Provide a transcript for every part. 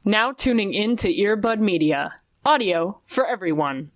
Now tuning in to Earbud Media. Audio for everyone.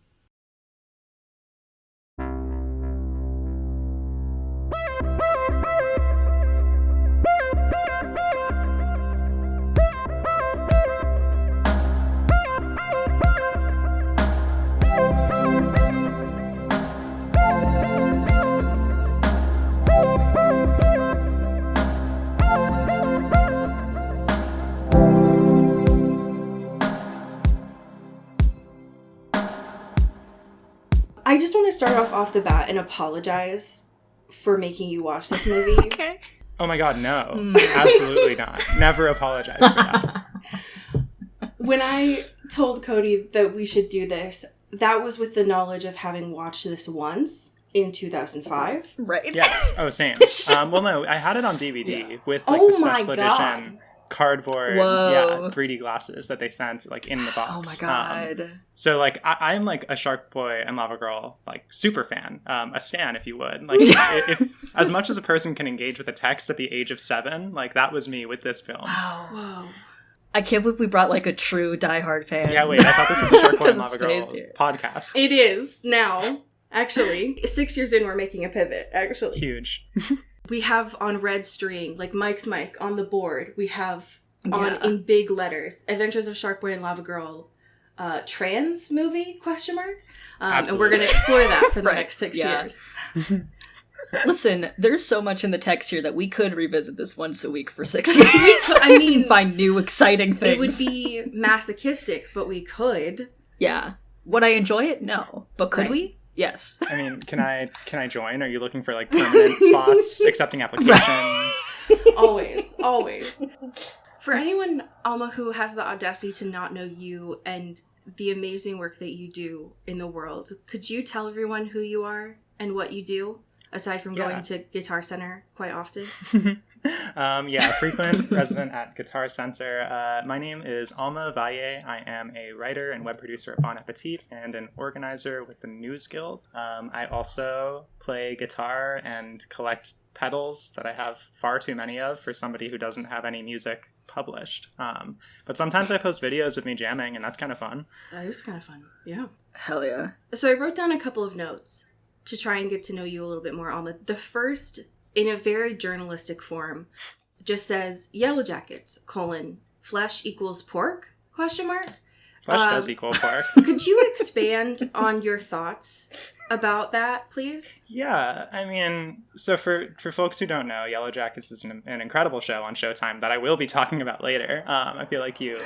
I just want to start off the bat and apologize for making you watch this movie. Okay. Oh my god, no. Absolutely not. Never apologize for that. When I told Cody that we should do this, that was with the knowledge of having watched this once in 2005. Right. Yes. Oh, same. Well, no, I had it on DVD with like Oh the special my edition cardboard, Whoa. 3D glasses that they sent like in the box. Oh my god. So like I'm like a Sharkboy and Lavagirl like super fan, a stan if you would. Like if as much as a person can engage with a text at the age of 7, like that was me with this film. Wow. Whoa. I can't believe we brought like a true diehard fan. Yeah, wait, I thought this was a to Sharkboy and the space here. Lavagirl podcast. It is now, actually. 6 years in, we're making a pivot, actually. Huge. We have on red string, like Mike's mic, on the board, we have on Yeah. in big letters, Adventures of Sharkboy and Lavagirl, trans movie, question mark? And we're going to explore that for the Right. next 6 Yeah. years. Listen, there's so much in the text here that we could revisit this once a week for 6 years. I mean, and find new exciting things. it would be masochistic, but we could. Yeah. Would I enjoy it? No. But could Right. we? Yes. I mean, can I join? Are you looking for like permanent spots, accepting applications? Always, always. For anyone, Alma, who has the audacity to not know you and the amazing work that you do in the world, could you tell everyone who you are and what you do, aside from going to Guitar Center quite often? Frequent resident at Guitar Center. My name is Alma Avalle. I am a writer and web producer at Bon Appetit and an organizer with the News Guild. I also play guitar and collect pedals that I have far too many of for somebody who doesn't have any music published. But sometimes I post videos of me jamming, and that's kind of fun. That is kind of fun, yeah. Hell yeah. So I wrote down a couple of notes to try and get to know you a little bit more, Alma. The first, in a very journalistic form, just says Yellow Jackets, flesh equals pork, question mark. Flesh does equal pork. Could you expand on your thoughts about that, please? Yeah, I mean, so for folks who don't know, Yellow Jackets is an incredible show on Showtime that I will be talking about later. I feel like you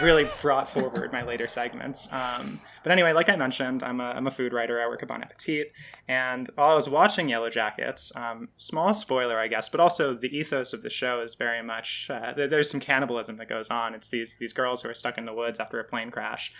really brought forward my later segments. But anyway, like I mentioned, I'm a food writer. I work at Bon Appetit, and while I was watching Yellow Jackets, small spoiler, I guess, but also the ethos of the show is very much there's some cannibalism that goes on. It's these girls who are stuck in the woods after a plane crash,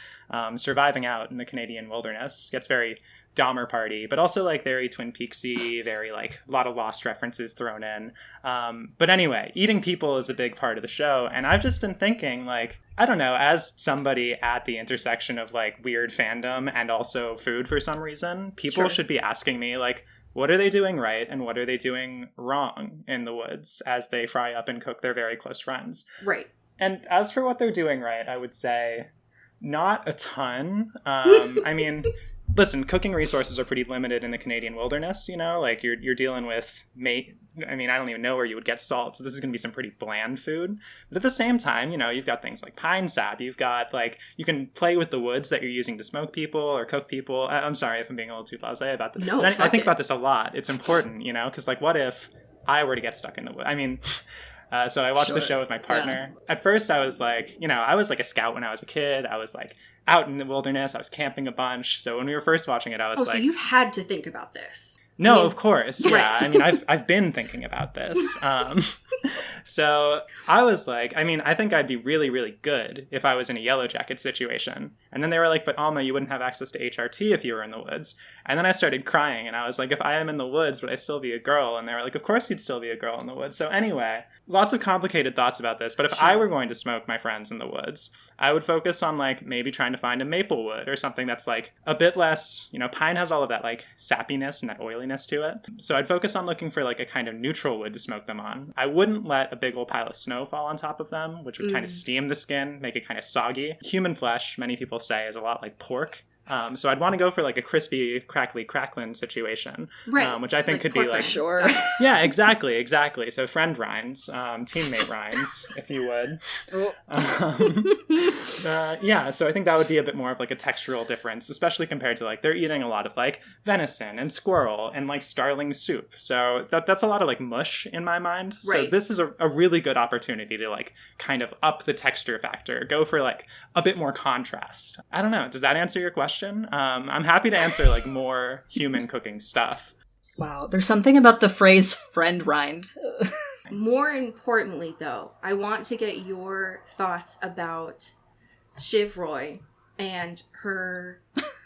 surviving out in the Canadian wilderness. Gets very Dahmer party, but also like very Twin Peaksy, very like a lot of Lost references thrown in. But anyway, eating people is a big part of the show, and I've just been thinking, like, I don't know, as somebody at the intersection of like weird fandom and also food for some reason, people should be asking me like, what are they doing right and what are they doing wrong in the woods as they fry up and cook their very close friends? Right. And as for what they're doing right, I would say not a ton. I mean, listen, cooking resources are pretty limited in the Canadian wilderness, you know? Like, you're dealing with I mean, I don't even know where you would get salt, so this is going to be some pretty bland food. But at the same time, you know, you've got things like pine sap. You've got, like, you can play with the woods that you're using to smoke people or cook people. I'm sorry if I'm being a little too blasé about this. No, but I think about this a lot. It's important, you know? Because, like, what if I were to get stuck in the woods? I mean... So I watched the show with my partner. Yeah. At first I was like, you know, I was like a scout when I was a kid. I was like out in the wilderness. I was camping a bunch. So when we were first watching it, I was like... so you've had to think about this. No, of course. Right. Yeah. I mean, I've been thinking about this. So I was like, I mean, I think I'd be really, really good if I was in a Yellow Jacket situation. And then they were like, but Alma, you wouldn't have access to HRT if you were in the woods. And then I started crying, and I was like, if I am in the woods, would I still be a girl? And they were like, of course you'd still be a girl in the woods. So anyway, lots of complicated thoughts about this. But if I were going to smoke my friends in the woods, I would focus on like maybe trying to find a maple wood or something that's like a bit less, you know, pine has all of that like sappiness and that oiliness to it. So I'd focus on looking for like a kind of neutral wood to smoke them on. I wouldn't let a big old pile of snow fall on top of them, which would kind of steam the skin, make it kind of soggy. Human flesh, many people say, is a lot like pork. So I'd want to go for like a crispy, crackly, crackling situation, which I think like could be like, sure. Yeah, exactly. So friend rinds, teammate rinds, if you would. Yeah, so I think that would be a bit more of like a textural difference, especially compared to like they're eating a lot of like venison and squirrel and like starling soup. So that's a lot of like mush in my mind. So this is a really good opportunity to like kind of up the texture factor, go for like a bit more contrast. I don't know. Does that answer your question? I'm happy to answer like more human cooking stuff. Wow, there's something about the phrase friend rind. More importantly, though, I want to get your thoughts about Shiv Roy and her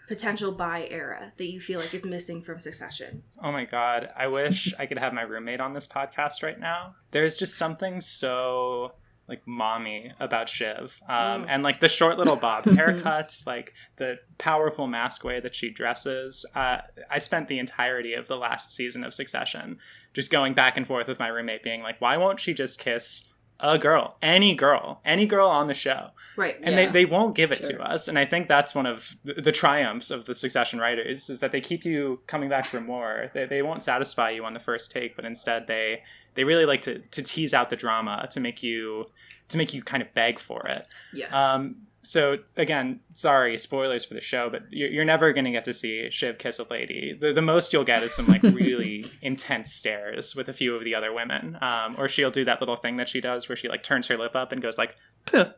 potential bi era that you feel like is missing from Succession. Oh my god, I wish I could have my roommate on this podcast right now. There's just something so like mommy about Shiv, and like the short little bob haircuts, like the powerful mask way that she dresses. I spent the entirety of the last season of Succession just going back and forth with my roommate being like, why won't she just kiss a girl, any girl on the show? Right. And they won't give it to us. And I think that's one of the triumphs of the Succession writers, is that they keep you coming back for more. They won't satisfy you on the first take, but instead they really like to tease out the drama to make you kind of beg for it. Yes. So again, sorry, spoilers for the show, but you're never going to get to see Shiv kiss a lady. The most you'll get is some like really intense stares with a few of the other women. Or she'll do that little thing that she does where she like turns her lip up and goes like, puh.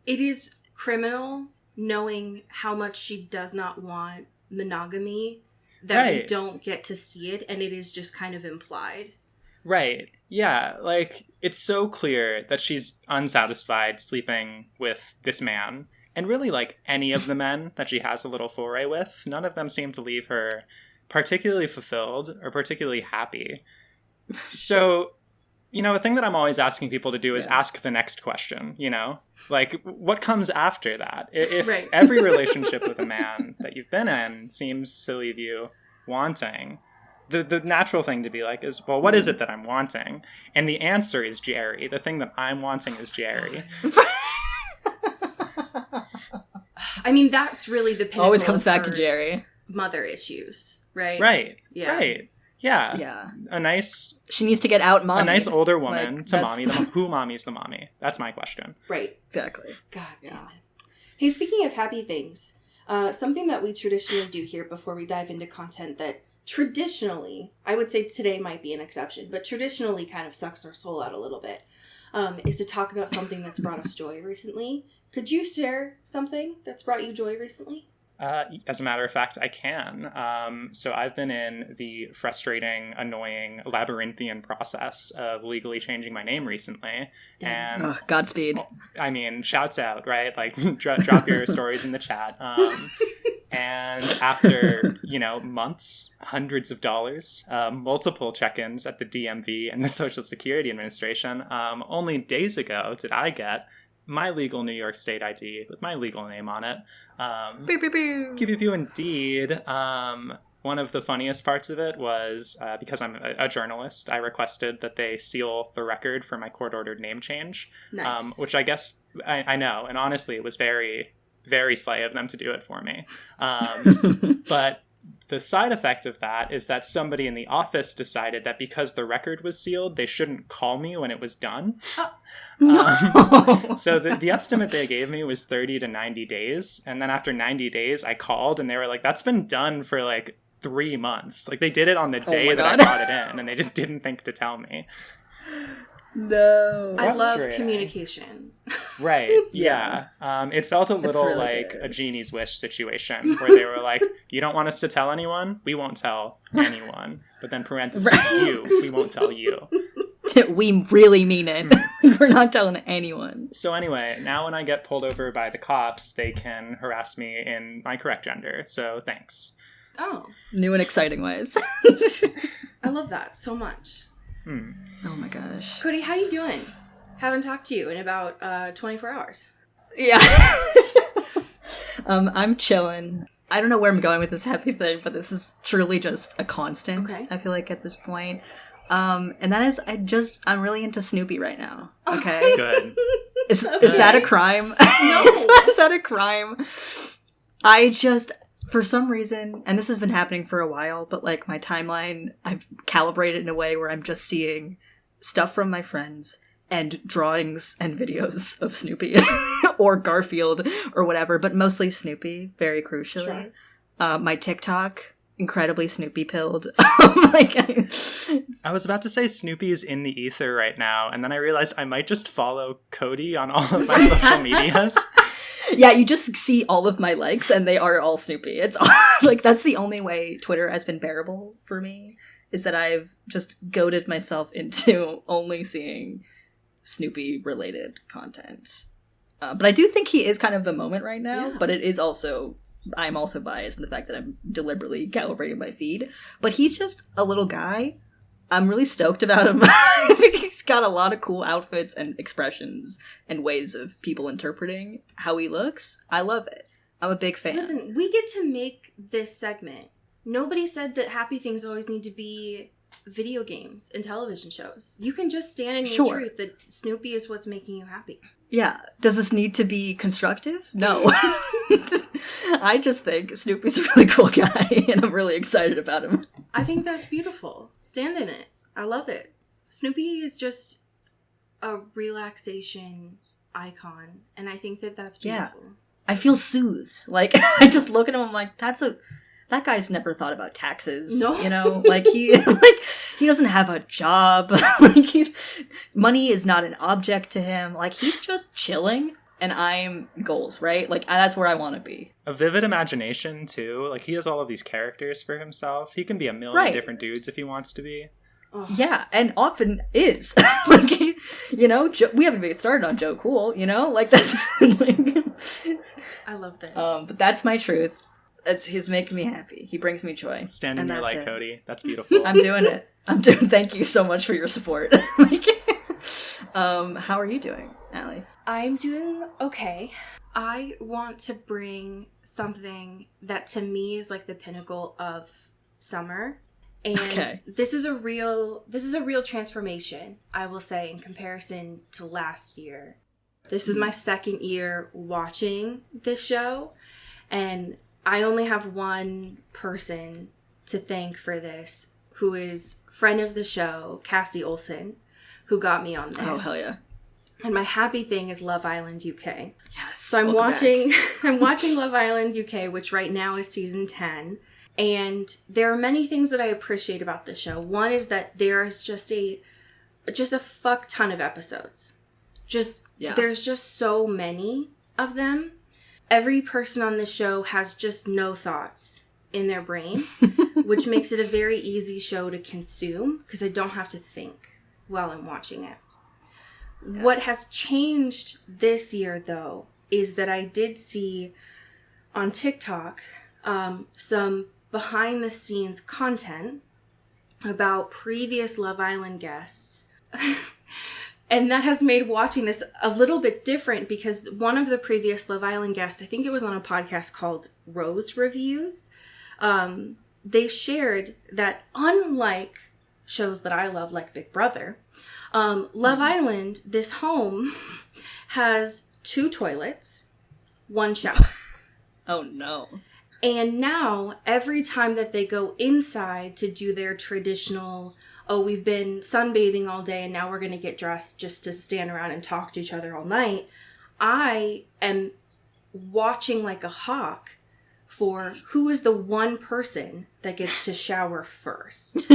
It is criminal knowing how much she does not want monogamy, that we don't get to see it, and it is just kind of implied. Right. Yeah, like, it's so clear that she's unsatisfied sleeping with this man. And really, like, any of the men that she has a little foray with, none of them seem to leave her particularly fulfilled or particularly happy. So, you know, a thing that I'm always asking people to do is ask the next question, you know? Like, what comes after that? If every relationship with a man that you've been in seems to leave you wanting, the natural thing to be like is, well, what is it that I'm wanting? And the answer is Jerry. The thing that I'm wanting is Jerry. I mean, that's really the pinnacle. Always comes back to Jerry. Mother issues, right? Right. Yeah. Right. Yeah. Yeah. A nice... She needs to get out mommy. A nice older woman like, to mommy. Who mommy's the mommy? That's my question. Right. Exactly. God damn it. Hey, speaking of happy things, something that we traditionally do here before we dive into content that traditionally, I would say today might be an exception, but traditionally kind of sucks our soul out a little bit, is to talk about something that's brought us joy recently. Could you share something that's brought you joy recently? As a matter of fact, I can. So I've been in the frustrating, annoying, labyrinthian process of legally changing my name recently. Damn. And Godspeed. I mean, shouts out, right? Like, drop your stories in the chat. And after, months, hundreds of dollars, multiple check-ins at the DMV and the Social Security Administration, only days ago did I get my legal New York State ID with my legal name on it. Pew, indeed. One of the funniest parts of it was because I'm a journalist, I requested that they seal the record for my court-ordered name change. Nice. Which I guess I know, and honestly, it was very, very slay of them to do it for me. But the side effect of that is that somebody in the office decided that because the record was sealed, they shouldn't call me when it was done. So the estimate they gave me was 30 to 90 days. And then after 90 days, I called and they were like, that's been done for like 3 months. Like they did it on the day that I brought it in and they just didn't think to tell me. No. I love communication. Right. Yeah. It felt a little really like good. a genie's wish situation where they were like, you don't want us to tell anyone? We won't tell anyone. But then parentheses, we won't tell you. We really mean it. We're not telling anyone. So anyway, now when I get pulled over by the cops, they can harass me in my correct gender. So thanks. Oh, New and exciting ways. I love that so much. Oh my gosh. Cody, how you doing? Haven't talked to you in about 24 hours. Yeah. I'm chilling. I don't know where I'm going with this happy thing, but this is truly just a constant, Okay. I feel like, at this point. And that is, I'm really into Snoopy right now. Okay? Good. Is that a crime? No. Is that a crime? I just, for some reason, and this has been happening for a while, but like my timeline, I've calibrated in a way where I'm just seeing stuff from my friends and drawings and videos of Snoopy or Garfield or whatever, but mostly Snoopy, very crucially. Sure. My TikTok, incredibly Snoopy pilled. I was about to say Snoopy is in the ether right now, and then I realized I might just follow Cody on all of my social medias. Yeah, you just see all of my likes and they are all Snoopy. It's all, like, that's the only way Twitter has been bearable for me, is that I've just goaded myself into only seeing Snoopy related content. But I do think he is kind of the moment right now, but it is also, I'm also biased in the fact that I'm deliberately calibrating my feed. But he's just a little guy. I'm really stoked about him. I think he's got a lot of cool outfits and expressions and ways of people interpreting how he looks. I love it. I'm a big fan. Listen, we get to make this segment. Nobody said that happy things always need to be video games and television shows. You can just stand in your truth that Snoopy is what's making you happy. Yeah. Does this need to be constructive? No. I just think Snoopy's a really cool guy, and I'm really excited about him. I think that's beautiful. Stand in it. I love it. Snoopy is just a relaxation icon, and I think that that's beautiful. Yeah. I feel soothed. Like, I just look at him, I'm like, that guy's never thought about taxes. No. You know? Like, he doesn't have a job. Like, money is not an object to him. Like, he's just chilling, and I'm goals, right? Like, that's where I want to be. A vivid imagination, too. Like, he has all of these characters for himself. He can be a million different dudes if he wants to be. Oh. Yeah, and often is. Like, you know, we haven't even started on Joe Cool, you know? Like, that's... like, I love this. but that's my truth. He's making me happy. He brings me joy. Stand in And your that's light, it. Cody. That's beautiful. I'm doing it. Thank you so much for your support. Like, how are you doing, Allie? I'm doing okay. I want to bring something that to me is like the pinnacle of summer. And this is a real transformation, I will say, in comparison to last year. This is my second year watching this show, and I only have one person to thank for this, who is friend of the show, Cassie Olsen, who got me on this. Oh, hell yeah. And my happy thing is Love Island UK. Yes. So I'm watching Love Island UK, which right now is season 10. And there are many things that I appreciate about this show. One is that there is just a fuck ton of episodes. There's just so many of them. Every person on the show has just no thoughts in their brain, which makes it a very easy show to consume because I don't have to think while I'm watching it. Yeah. What has changed this year, though, is that I did see on TikTok some behind-the-scenes content about previous Love Island guests. And that has made watching this a little bit different because one of the previous Love Island guests, I think it was on a podcast called Rose Reviews, they shared that unlike shows that I love, like Big Brother, Love Island, this home, has 2 toilets, 1 shower. Oh, no. And now, every time that they go inside to do their traditional, we've been sunbathing all day and now we're going to get dressed just to stand around and talk to each other all night, I am watching like a hawk for who is the one person that gets to shower first.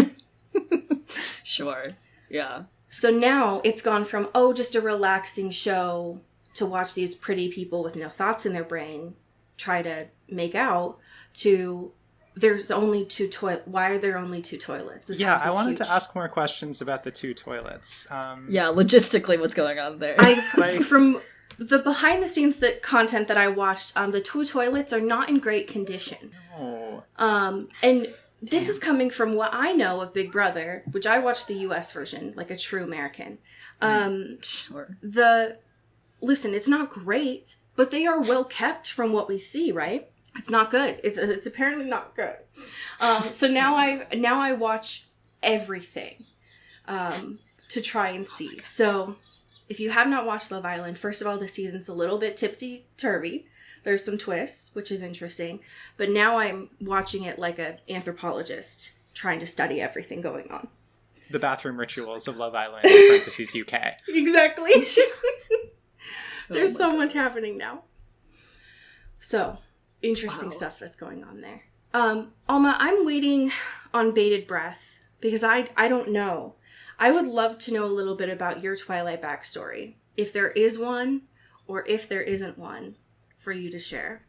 Sure. Yeah. So now it's gone from, just a relaxing show to watch these pretty people with no thoughts in their brain try to make out, to there's only two why are there only two toilets? This Yeah, house I is wanted huge. to ask more questions about the two toilets. Yeah, logistically, what's going on there? From the behind the scenes content that I watched, the two toilets are not in great condition. Oh. And this is coming from what I know of Big Brother, which I watched the US version, like a true American. Sure. Listen, it's not great, but they are well kept from what we see, right? It's not good. It's apparently not good. So now I watch everything to try and see. So if you have not watched Love Island, first of all, the season's a little bit tipsy-turvy. There's some twists, which is interesting. But now I'm watching it like an anthropologist trying to study everything going on. The bathroom rituals of Love Island, in parentheses, UK. Exactly. There's so much happening now. So, interesting stuff that's going on there. Alma, I'm waiting on bated breath because I don't know. I would love to know a little bit about your Twilight backstory. If there is one, or if there isn't one, for you to share.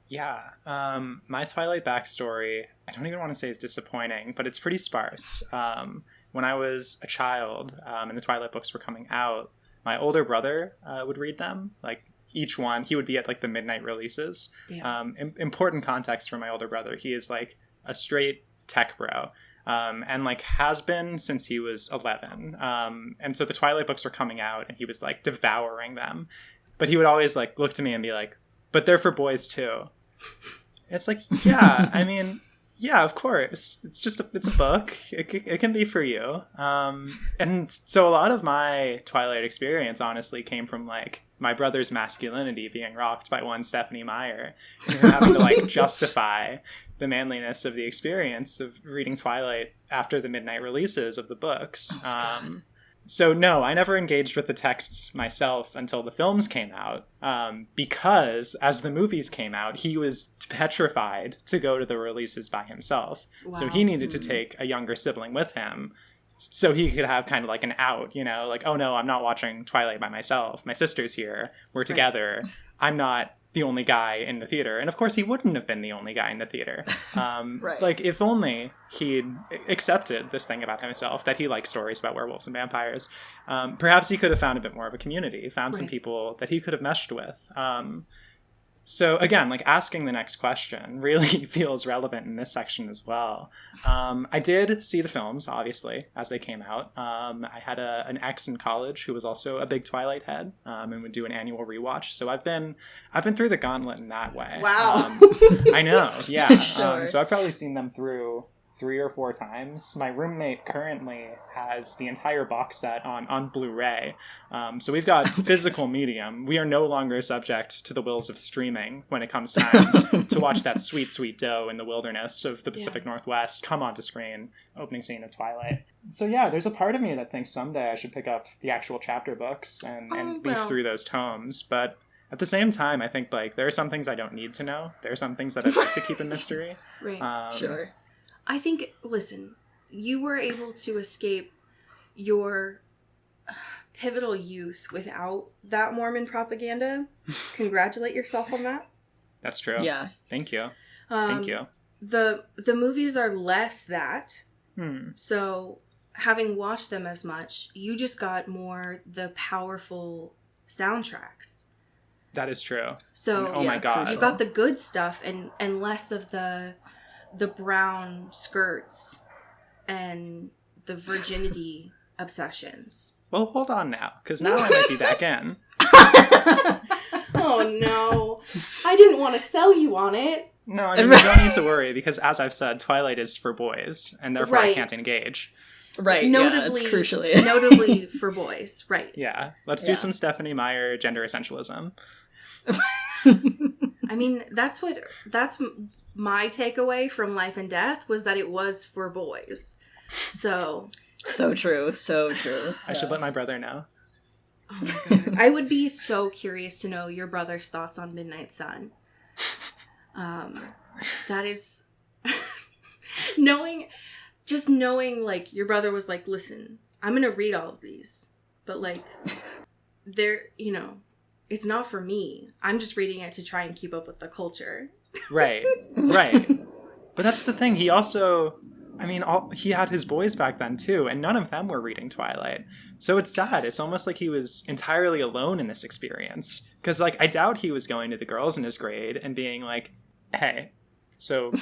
Yeah, my Twilight backstory, I don't even want to say is disappointing, but it's pretty sparse. When I was a child and the Twilight books were coming out, my older brother would read them. Like, each one, he would be at, like, the midnight releases. Yeah. Important context for my older brother. He is, like, a straight tech bro. And, like, has been since he was 11. And so the Twilight books were coming out, and he was, like, devouring them. But he would always, like, look to me and be like, but they're for boys, too. It's like, yeah, I mean, yeah, of course. It's a book. It can be for you. And so a lot of my Twilight experience, honestly, came from, like, my brother's masculinity being rocked by one Stephanie Meyer, and having to, like, justify the manliness of the experience of reading Twilight after the midnight releases of the books. So no, I never engaged with the texts myself until the films came out, because as the movies came out, he was petrified to go to the releases by himself. Wow. So he needed to take a younger sibling with him so he could have kind of like an out, you know, like, oh no, I'm not watching Twilight by myself. My sister's here. We're together. Right. I'm not the only guy in the theater. And of course he wouldn't have been the only guy in the theater. Right. Like, if only he'd accepted this thing about himself, that he likes stories about werewolves and vampires. Perhaps he could have found a bit more of a community, found some people that he could have meshed with. So again, like, asking the next question really feels relevant in this section as well. I did see the films, obviously, as they came out. I had an ex in college who was also a big Twilight head, and would do an annual rewatch. So I've been through the gauntlet in that way. Wow. I know, yeah. Sure. So I've probably seen them through 3 or 4 times. My roommate currently has the entire box set on Blu-ray. So we've got physical medium. We are no longer subject to the wills of streaming when it comes time to watch that sweet, sweet doe in the wilderness of the Pacific Northwest come onto screen, opening scene of Twilight. So yeah, there's a part of me that thinks someday I should pick up the actual chapter books and leaf through those tomes. But at the same time, I think, like, there are some things I don't need to know. There are some things that I'd like to keep a mystery. Right. Sure. I think, listen, you were able to escape your pivotal youth without that Mormon propaganda. Congratulate yourself on that. That's true. Yeah. Thank you. Thank you. The movies are less that. So having watched them as much, you just got more the powerful soundtracks. That is true. So and, oh my God. You got the good stuff and less of the brown skirts and the virginity obsessions. Well, hold on now, because now I might be back in. Oh no. I didn't want to sell you on it. No, I mean, you don't need to worry, because as I've said, Twilight is for boys, and therefore I can't engage. Right, notably, it's crucially. Notably for boys, right. Yeah, let's do some Stephanie Meyer gender essentialism. I mean, that's my takeaway from Life and Death, was that it was for boys. So true, so true. I should let my brother know. Oh my God. I would be so curious to know your brother's thoughts on Midnight Sun. That is knowing, like, your brother was like, listen, I'm gonna read all of these, but, like, they're, you know, it's not for me. I'm just reading it to try and keep up with the culture. Right. But that's the thing. He also, I mean, he had his boys back then too, and none of them were reading Twilight. So it's sad. It's almost like he was entirely alone in this experience. Because, like, I doubt he was going to the girls in his grade and being like, hey, so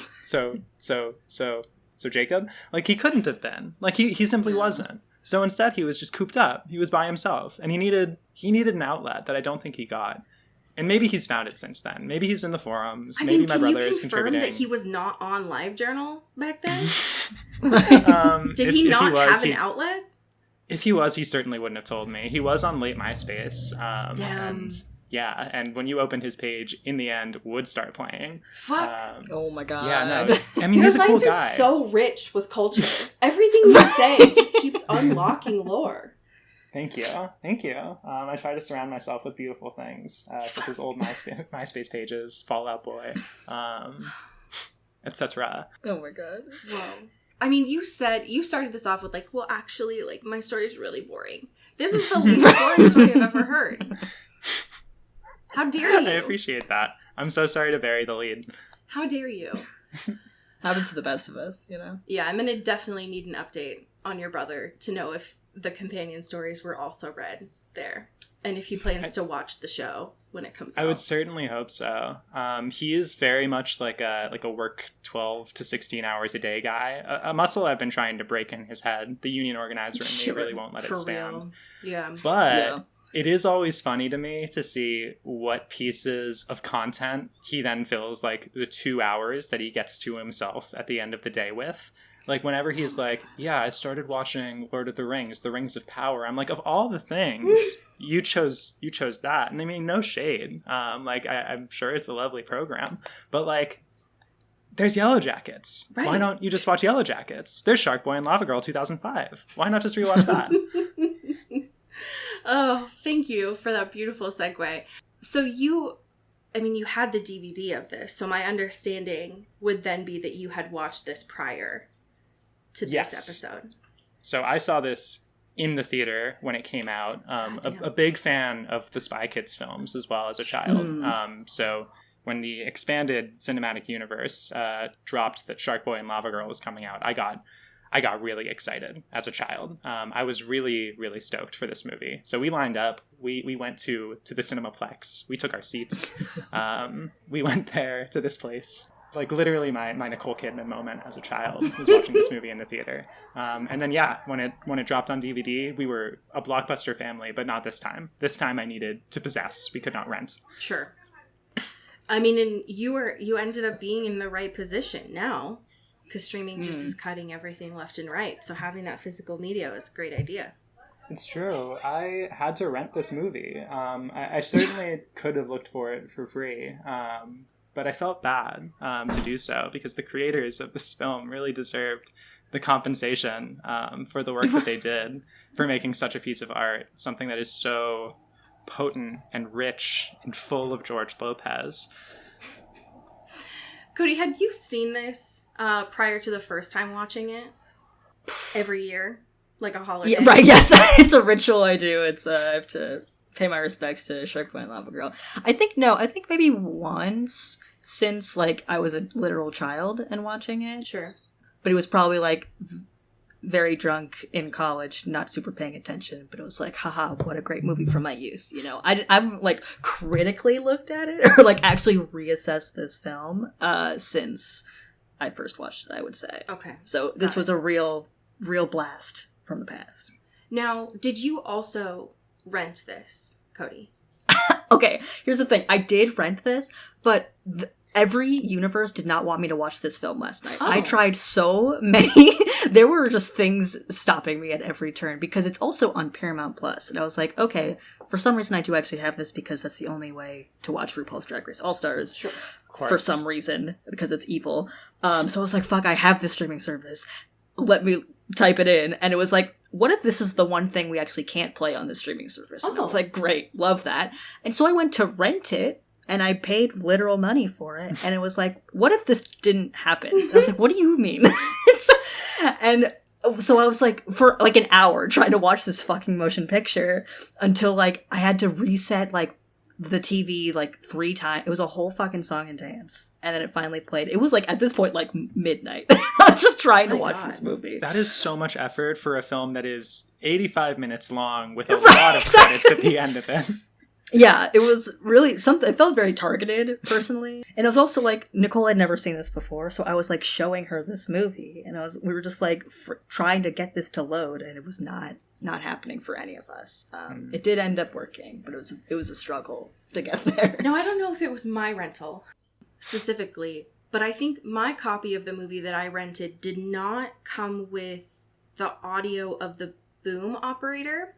Jacob? Like, he couldn't have been. Like, he simply wasn't. So instead, he was just cooped up. He was by himself. And he needed an outlet that I don't think he got. And maybe he's found it since then. Maybe he's in the forums. Maybe my brother is contributing. That he was not on LiveJournal back then? Did If he not he was, have an outlet? If he was, he certainly wouldn't have told me. He was on late MySpace. Damn. And when you open his page, in the end, would start playing. Fuck. Oh my god. Yeah, no. I mean, Your he's a cool life guy. is so rich with culture. Everything you say just keeps unlocking lore. Thank you. I try to surround myself with beautiful things, such as old MySpace pages, Fall Out Boy, etc. Oh my god. Wow. I mean, you started this off with like, well, actually, like, my story is really boring. This is the least boring story I've ever heard. How dare you? I appreciate that. I'm so sorry to bury the lead. How dare you? Happens to the best of us, you know? Yeah, I'm gonna definitely need an update on your brother to know if the companion stories were also read there. And if he plans to watch the show when it comes out. I would certainly hope so. He is very much like a work 12 to 16 hours a day guy. A muscle I've been trying to break in his head. The union organizer in me really won't let it stand. Real. Yeah. But it is always funny to me to see what pieces of content he then fills like the 2 hours that he gets to himself at the end of the day with. Like, whenever he's like, yeah, I started watching Lord of the Rings, The Rings of Power. I'm like, of all the things, you chose that. And I mean, no shade. I'm sure it's a lovely program. But, like, there's Yellow Jackets. Right. Why don't you just watch Yellow Jackets? There's Sharkboy and Lavagirl 2005. Why not just rewatch that? Oh, thank you for that beautiful segue. So you had the DVD of this. So my understanding would then be that you had watched this prior to this episode. So I saw this in the theater when it came out. A big fan of the Spy Kids films as well as a child. So when the expanded cinematic universe dropped that Sharkboy and Lavagirl was coming out, I got really excited as a child. I was really, really stoked for this movie. So we lined up. We went to the Cinemaplex. We took our seats. We went there to this place. Like, literally my Nicole Kidman moment as a child was watching this movie in the theater. And then, when it dropped on DVD, we were a Blockbuster family, but not this time. This time I needed to possess. We could not rent. Sure. I mean, and you ended up being in the right position now. Because streaming just is cutting everything left and right. So having that physical media is a great idea. It's true. I had to rent this movie. I certainly could have looked for it for free. But I felt bad to do so because the creators of this film really deserved the compensation for the work that they did for making such a piece of art. Something that is so potent and rich and full of George Lopez. Cody, had you seen this prior to the first time watching it? Every year? Like a holiday? Yeah, right, yes. It's a ritual I do. It's I have to pay my respects to Sharkboy and Lavagirl. I think maybe once since, like, I was a literal child and watching it. Sure. But it was probably, like, very drunk in college, not super paying attention, but it was like, haha, what a great movie from my youth, you know? I've like, critically looked at it, or, like, actually reassessed this film since I first watched it, I would say. Okay. So this was a real blast from the past. Now, did you also rent this, Cody? Okay, here's the thing. I did rent this, but every universe did not want me to watch this film last night. I tried so many. There were just things stopping me at every turn because it's also on Paramount Plus. And I was like, okay, for some reason I do actually have this because that's the only way to watch RuPaul's Drag Race All-Stars. Sure. For some reason, because it's evil. So I was like, fuck, I have this streaming service. Let me type it in. And it was like, what if this is the one thing we actually can't play on the streaming service? And I was like, great, love that. And so I went to rent it, and I paid literal money for it. And it was like, what if this didn't happen? And I was like, what do you mean? And so I was like, for like an hour trying to watch this fucking motion picture until like I had to reset like the TV like 3 times. It was a whole fucking song and dance. And then it finally played. It was like, at this point, like midnight. I was just trying to watch this movie. That is so much effort for a film that is 85 minutes long with a lot of credits at the end of it. Yeah, it was really something. It felt very targeted, personally. And it was also like, Nicole had never seen this before, so I was like showing her this movie, and we were just like trying to get this to load, and it was not happening for any of us. It did end up working, but it was a struggle to get there. Now, I don't know if it was my rental specifically, but I think my copy of the movie that I rented did not come with the audio of the boom operator.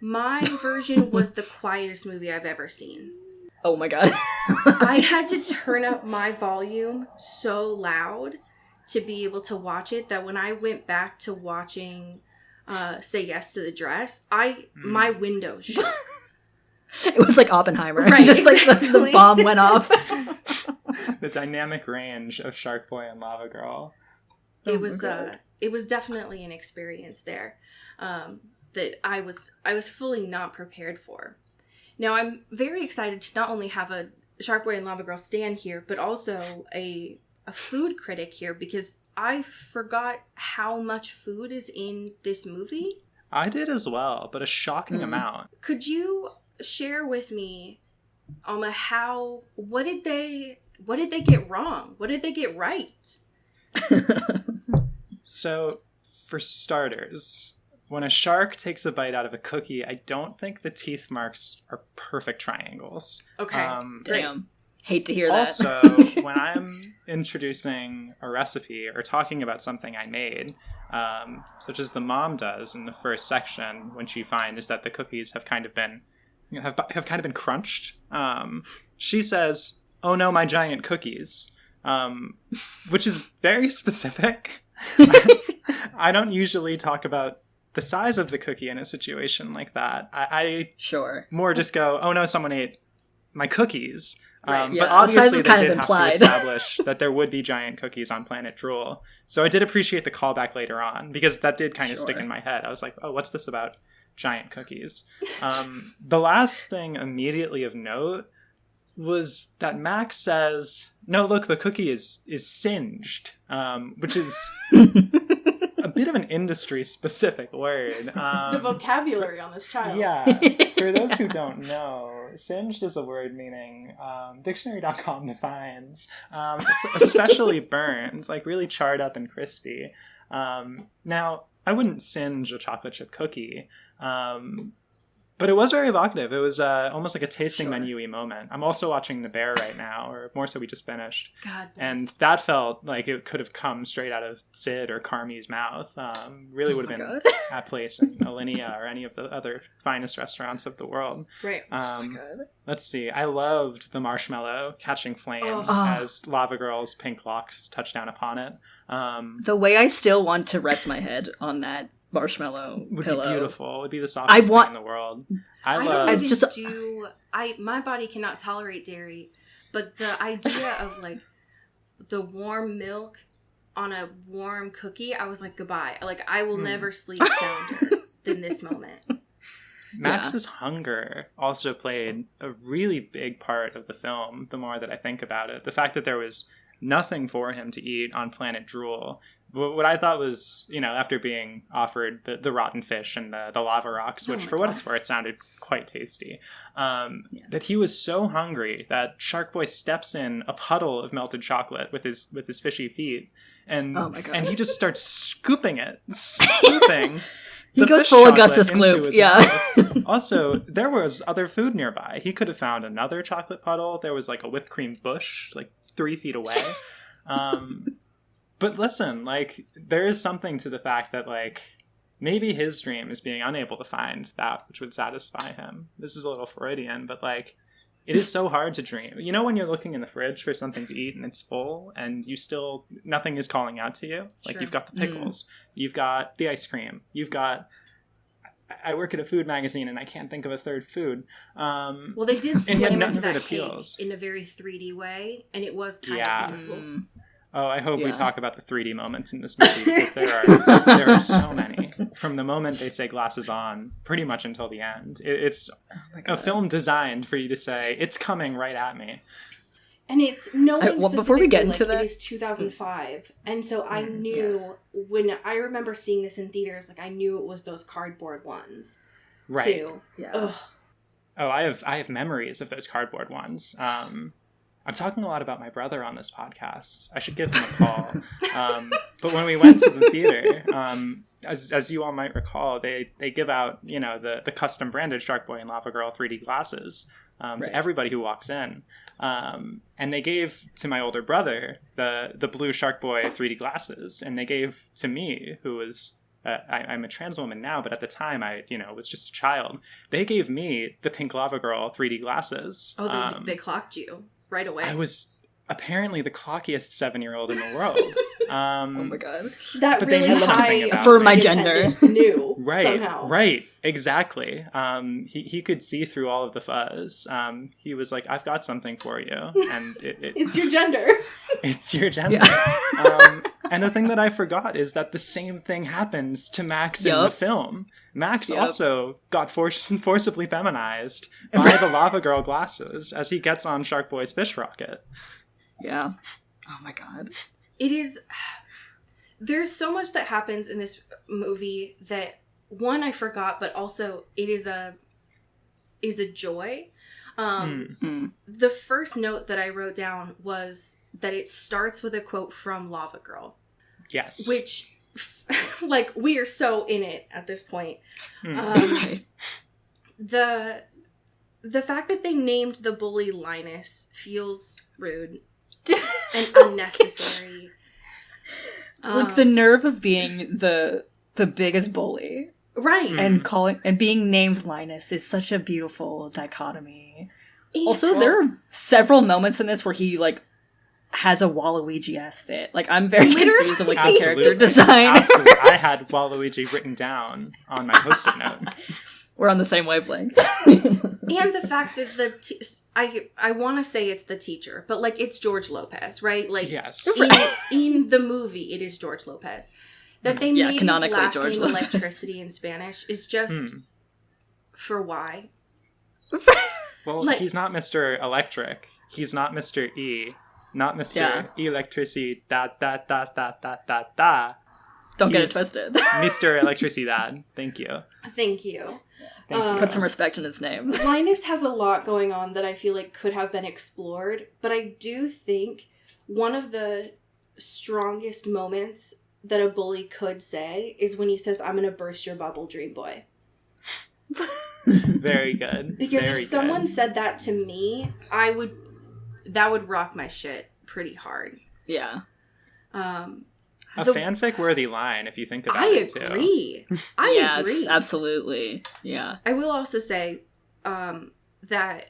My version was the quietest movie I've ever seen. Oh my god. I had to turn up my volume so loud to be able to watch it that when I went back to watching Say Yes to the Dress, my windows shook. It was like Oppenheimer. Right, just exactly. like the bomb went off. The dynamic range of Sharkboy and Lavagirl. It was definitely an experience there. That I was fully not prepared for. Now, I'm very excited to not only have a Sharkboy and Lavagirl stand here, but also a food critic here, because I forgot how much food is in this movie. I did as well, but a shocking amount. Could you share with me, Alma, what did they get wrong? What did they get right? So, for starters, when a shark takes a bite out of a cookie, I don't think the teeth marks are perfect triangles. Okay. Damn. Hate to hear that. Also, when I'm introducing a recipe or talking about something I made, such as the mom does in the first section, when she finds that the cookies have kind of been crunched, she says, "Oh no, my giant cookies," which is very specific. I don't usually talk about the size of the cookie in a situation like that. I sure more just go, "Oh no, someone ate my cookies." Right, But obviously they did have to implied. establish that there would be giant cookies on Planet Drool. So I did appreciate the callback later on, because that did kind of stick in my head. I was like, oh, what's this about giant cookies? The last thing immediately of note was that Max says, "No, look, the cookie is singed," which is a bit of an industry-specific word. The vocabulary on this child. Yeah. For those who don't know, singed is a word meaning, dictionary.com defines, it's especially burned, like really charred up and crispy. Now, I wouldn't singe a chocolate chip cookie, but it was very evocative. It was almost like a tasting menu-y moment. I'm also watching The Bear right now, or more so we just finished. God, and that felt like it could have come straight out of Sid or Carmi's mouth. Really would have been at place in Alinea or any of the other finest restaurants of the world. Right. Let's see. I loved the marshmallow catching flame as Lavagirl's pink locks touched down upon it. The way I still want to rest my head on that marshmallow would pillow. be beautiful. It would be the softest thing in the world. My body cannot tolerate dairy, but the idea of like the warm milk on a warm cookie, I was like, goodbye. Like, I will never sleep sounder than this moment. Max's hunger also played a really big part of the film, the more that I think about it. The fact that there was nothing for him to eat on Planet Drool. What I thought was, after being offered the rotten fish and the lava rocks, which for what it's worth sounded quite tasty, that he was so hungry that Sharkboy steps in a puddle of melted chocolate with his fishy feet, and he just starts scooping it. He goes full Augustus Gloop, yeah. Also, there was other food nearby. He could have found another chocolate puddle. There was like a whipped cream bush, like 3 feet away. But listen, like, there is something to the fact that, like, maybe his dream is being unable to find that which would satisfy him. This is a little Freudian, but, like, it is so hard to dream. You know when you're looking in the fridge for something to eat and it's full and nothing is calling out to you? Like, you've got the pickles, you've got the ice cream, you've got... I work at a food magazine and I can't think of a third food. Well, they did slam into that cake appeals. in a very 3D way, and it was kind of beautiful. Oh, I hope we Yeah. talk about the 3D moments in this movie, because there are so many. From the moment they say glasses on, pretty much until the end. It's a film designed for you to say, it's coming right at me. And it's knowing well, before we get into like, that- it is 2005. And so I knew, yes. when I remember seeing this in theaters, like, I knew it was those cardboard ones, Right. too. Yeah. Ugh. Oh, I have memories of those cardboard ones. I'm talking a lot about my brother on this podcast. I should give him a call. But when we went to the theater, as you all might recall, they give out, you know, the custom branded Sharkboy and Lavagirl 3D glasses to everybody who walks in. And they gave to my older brother the blue Sharkboy 3D glasses, and they gave to me, who was I'm a trans woman now, but at the time I, you know, was just a child. They gave me the pink Lavagirl 3D glasses. Oh, they clocked you right away. I was apparently the clockiest 7-year-old in the world. Oh my god. That but they really knew something high about Affirm me. my attendant gender. knew Right, somehow. right, exactly. He could see through all of the fuzz. He was like, "I've got something for you," and It's your gender. it's your gender. Yeah. And the thing that I forgot is that the same thing happens to Max in the film. Max also got forcibly feminized by the Lavagirl glasses as he gets on Sharkboy's fish rocket. Yeah. Oh my god. It is... There's so much that happens in this movie that, one, I forgot, but also it is a joy. The first note that I wrote down was that it starts with a quote from Lavagirl. Yes. Which, like, we are so in it at this point. Right. The fact that they named the bully Linus feels rude and unnecessary. Like the nerve of being the biggest bully Right. and being named Linus is such a beautiful dichotomy. Also, there are several moments in this where he like has a Waluigi-ass fit. Like, I'm very confused of like the character design. Absolutely. I had Waluigi written down on my post-it note. We're on the same wavelength. And the fact that I want to say it's the teacher, but like it's George Lopez, right? Like Yes. in the movie, it is George Lopez. That they made his canonically last George name Lopez. electricity in Spanish is just for why. Well, Like- he's not Mr. Electric. He's not Mr. E. Not Mr. Yeah. Electricity. Da da da da da da da. Don't get it He's twisted. Mr. Electricidad. Thank you. Thank you. Put some respect in his name. Linus has a lot going on that I feel like could have been explored, but I do think one of the strongest moments that a bully could say is when he says, "I'm gonna burst your bubble, dream boy." Very good. Because Very if someone good. said that to me, that would rock my shit pretty hard. Yeah. A fanfic-worthy line, if you think about I it, too. agree. Yes, agree. absolutely. Yeah. I will also say that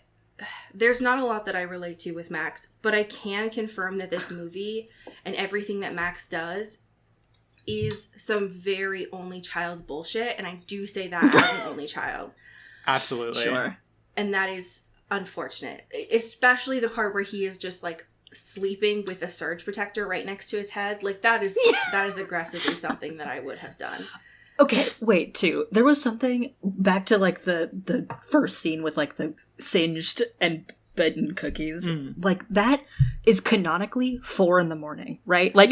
there's not a lot that I relate to with Max, but I can confirm that this movie and everything that Max does is some very only child bullshit, and I do say that as an only child. Absolutely. Sure. And that is unfortunate. Especially the part where he is just like sleeping with a surge protector right next to his head. Like that is aggressively something that I would have done. Okay, wait, too. There was something back to like the first scene with like the singed and bitten cookies. Like that is canonically 4 a.m, right? Like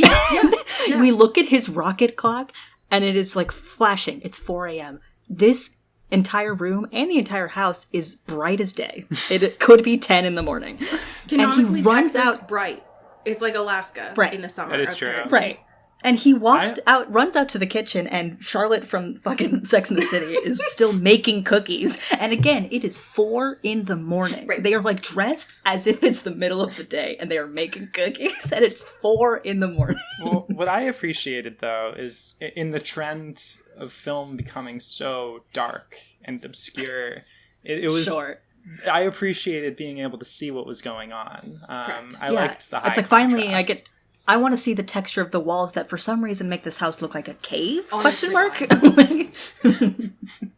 Yeah. we look at his rocket clock and it is like flashing. It's 4 a.m. This entire room and the entire house is bright as day. It could be 10 a.m. And Canonically, he runs Texas, out bright. It's like Alaska Right. in the summer. That is true. apparently. right. And he runs out to the kitchen, and Charlotte from fucking Sex and the City is still making cookies. And again, it is 4 a.m. Right. They are like dressed as if it's the middle of the day, and they are making cookies, and it's 4 a.m. Well, what I appreciated, though, is in the trend of film becoming so dark and obscure, it was... Sure. I appreciated being able to see what was going on. I liked the high It's like finally contrast. I want to see the texture of the walls that for some reason make this house look like a cave? Honestly,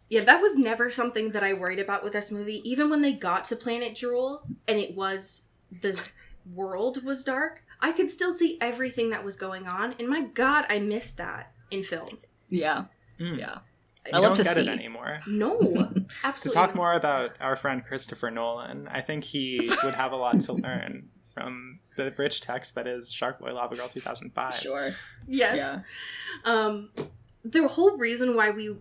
Yeah, that was never something that I worried about with this movie. Even when they got to Planet Drool and the world was dark, I could still see everything that was going on, and my God, I missed that in film. Yeah. Mm. Yeah. I love don't to get see. it anymore. No, To absolutely talk not. more about our friend Christopher Nolan, I think he would have a lot to learn from the rich text that is Sharkboy Lavagirl 2005. Sure. Yes. Yeah. The whole reason why we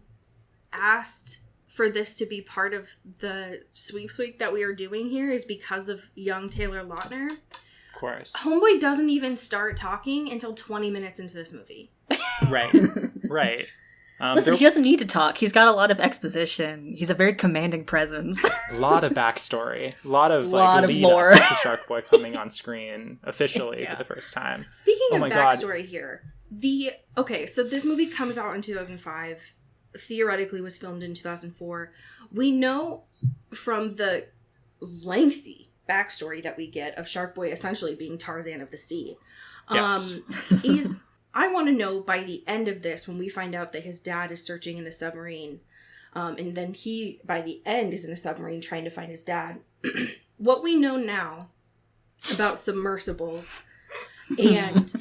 asked for this to be part of the sweeps week that we are doing here is because of young Taylor Lautner. Of course. Homeboy doesn't even start talking until 20 minutes into this movie. Right. Right. Listen, he doesn't need to talk. He's got a lot of exposition. He's a very commanding presence. A lot of backstory. A lot of lead lore. up to Sharkboy coming on screen officially for the first time. Speaking Oh of my God. backstory here, so this movie comes out in 2005. Theoretically was filmed in 2004. We know from the lengthy backstory that we get of Sharkboy essentially being Tarzan of the sea. Yes. I want to know by the end of this, when we find out that his dad is searching in the submarine, and then he, by the end, is in a submarine trying to find his dad, what we know now about submersibles and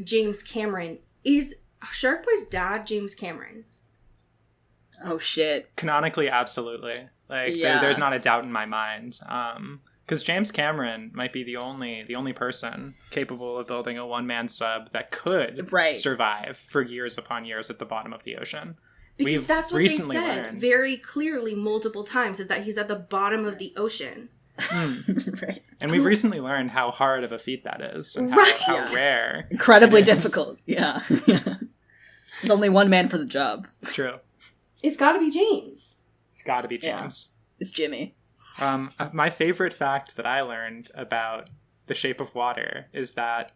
James Cameron is Sharkboy's dad James Cameron. Oh, shit. Canonically, absolutely. Yeah. There's not a doubt in my mind. Because James Cameron might be the only person capable of building a one-man sub that could survive for years upon years at the bottom of the ocean. Because We've that's what recently they said learned. very clearly multiple times, is that he's at the bottom of the ocean. Right. And we've recently learned how hard of a feat that is, and Right. how rare. Incredibly it is. difficult. Yeah. There's only one man for the job. It's true. It's got to be James. It's got to be James. It's Jimmy. My favorite fact that I learned about The Shape of Water is that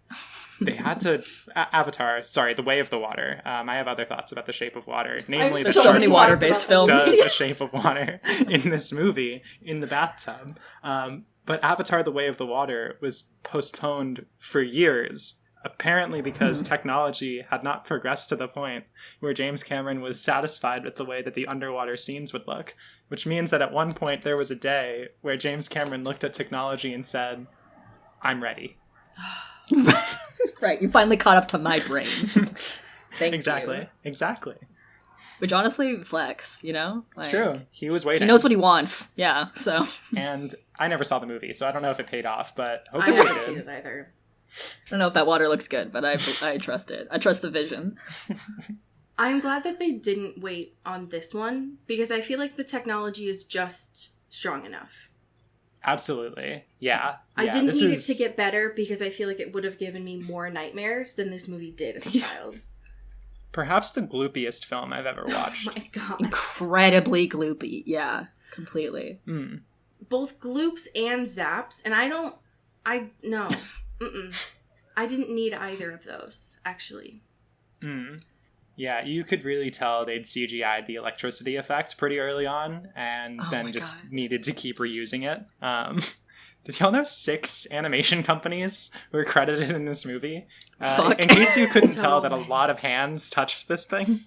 they had to Avatar. Sorry, The Way of the Water. I have other thoughts about The Shape of Water, namely There's the so many Sharkboy water-based films. does The Shape of Water in this movie in the bathtub. But Avatar: The Way of the Water was postponed for years. Apparently because technology had not progressed to the point where James Cameron was satisfied with the way that the underwater scenes would look, which means that at one point there was a day where James Cameron looked at technology and said, "I'm ready." Right, you finally caught up to my brain. Thank Exactly. you. Exactly. Which honestly, flex, you know? It's true. He was waiting. He knows what he wants. Yeah, so. And I never saw the movie, so I don't know if it paid off, but I hopefully haven't it seen did. it either. I don't know if that water looks good, but I trust it. I trust the vision. I'm glad that they didn't wait on this one, because I feel like the technology is just strong enough. Absolutely. Yeah. I Yeah, didn't this need is it to get better, because I feel like it would have given me more nightmares than this movie did as a child. perhaps the gloopiest film I've ever watched. Oh my God. Incredibly gloopy. Yeah, completely. Mm. Both gloops and zaps, and no. Mm-mm. I didn't need either of those, actually. Mm. Yeah, you could really tell they'd CGI'd the electricity effect pretty early on, and Oh then my just God. needed to keep reusing it. Did y'all know 6 animation companies were credited in this movie? Fuck. In case you couldn't So tell that a many. lot of hands touched this thing.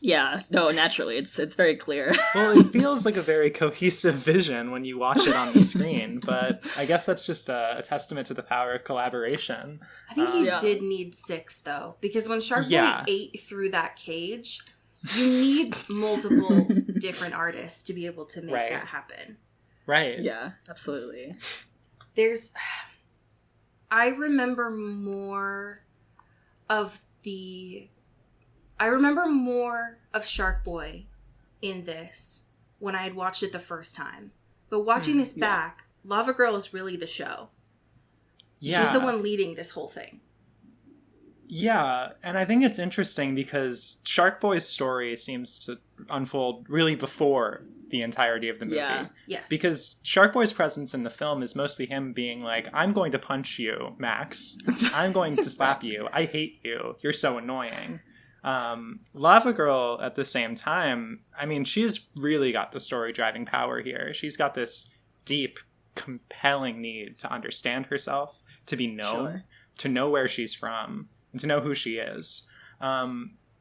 Yeah, no, naturally, it's very clear. Well, it feels like a very cohesive vision when you watch it on the screen, but I guess that's just a testament to the power of collaboration. I think you Yeah. did need 6, though, because when Sharkboy Yeah. ate through that cage, you need multiple different artists to be able to make Right. that happen. Right. Yeah, absolutely. I remember more of Sharkboy in this when I had watched it the first time. But watching this yeah. back, Lavagirl is really the show. Yeah. She's the one leading this whole thing. Yeah, and I think it's interesting because Sharkboy's story seems to unfold really before the entirety of the movie. Yeah. Yes. Because Sharkboy's presence in the film is mostly him being like, I'm going to punch you, Max. I'm going to slap you. I hate you. You're so annoying. Lavagirl, at the same time, I mean, she's really got the story driving power here. She's got this deep, compelling need to understand herself, to be known, Sure. to know where she's from, and to know who she is.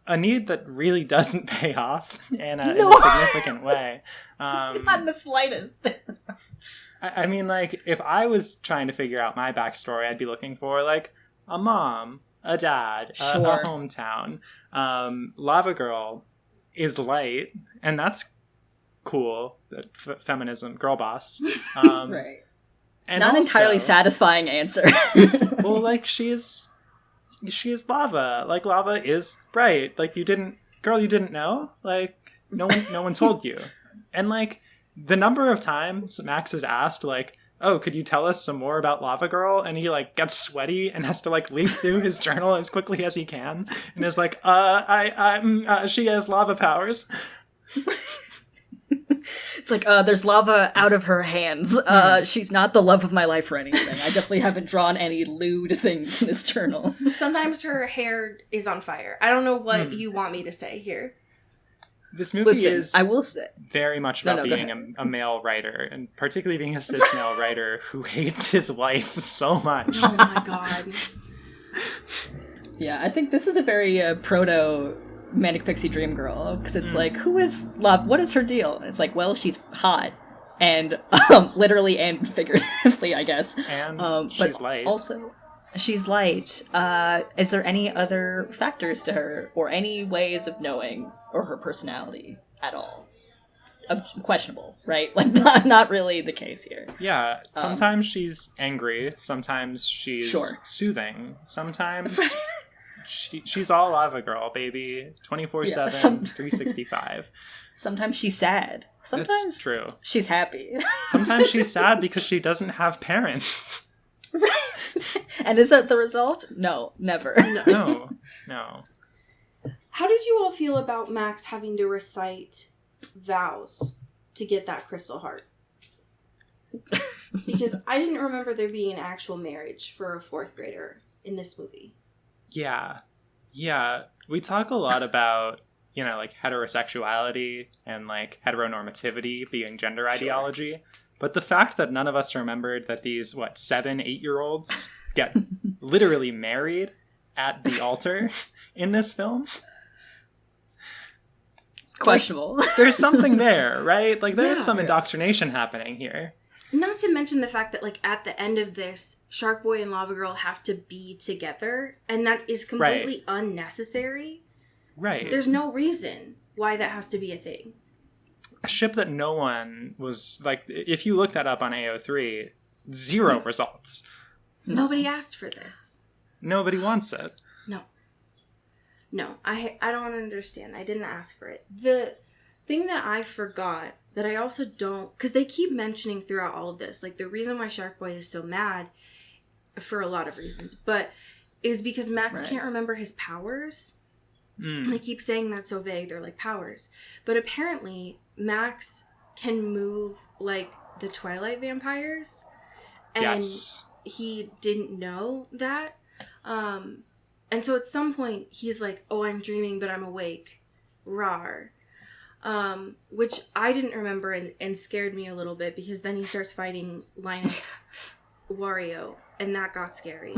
A need that really doesn't pay off in a significant way. Not in the slightest. I mean, like, if I was trying to figure out my backstory, I'd be looking for, like, a mom, a dad, a Sure. hometown. Lavagirl is light, and that's cool. Feminism, girl boss. Right. And Not also, entirely satisfying answer. well, like, she's lava. Like, lava is bright. Like, you didn't know? Like, no one told you. And, like, the number of times Max is asked, like, oh, could you tell us some more about Lavagirl? And he, like, gets sweaty and has to, like, leaf through his journal as quickly as he can. And is like, she has lava powers. It's like, there's lava out of her hands. She's not the love of my life or anything. I definitely haven't drawn any lewd things in this journal. Sometimes her hair is on fire. I don't know what you want me to say here. This movie is I will say very much about being a male writer, and particularly being a cis male writer who hates his wife so much. Oh my god. Yeah, I think this is a very proto Manic Pixie Dream Girl, because it's like, who is love? What is her deal? And it's like, well, she's hot, and literally and figuratively, I guess. And she's light. Also, she's light. Is there any other factors to her, or any ways of knowing, or her personality at all? Questionable, right? Like, not really the case here. Yeah, sometimes she's angry, sometimes she's Sure. soothing, sometimes she's all Lavagirl, baby, 24/7, 365. Sometimes she's sad. Sometimes It's true. she's happy. Sometimes she's sad because she doesn't have parents. And is that the result? No, never. No. How did you all feel about Max having to recite vows to get that crystal heart? Because I didn't remember there being an actual marriage for a 4th grader in this movie. Yeah. We talk a lot about, like, heterosexuality and, like, heteronormativity being gender ideology. But the fact that none of us remembered that these, 7, 8-year-olds get literally married at the altar in this film? Questionable. Like, there's something there, right? Like, there's Yeah. some indoctrination happening here. Not to mention the fact that, like, at the end of this, Sharkboy and Lavagirl have to be together, and that is completely unnecessary. Right. There's no reason why that has to be a thing. A ship that no one was, like, if you look that up on AO3, 0 results. Nobody asked for this. Nobody wants it. No, I don't understand. I didn't ask for it. The thing that I forgot, that I also don't... Because they keep mentioning throughout all of this, like, the reason why Sharkboy is so mad, for a lot of reasons, but is because Max can't remember his powers. They keep saying that's so vague. They're like powers. But apparently, Max can move, like, the Twilight vampires. And Yes. he didn't know that. And so at some point, he's like, oh, I'm dreaming, but I'm awake. Rawr. Which I didn't remember and scared me a little bit, because then he starts fighting Linus Wario, and that got scary.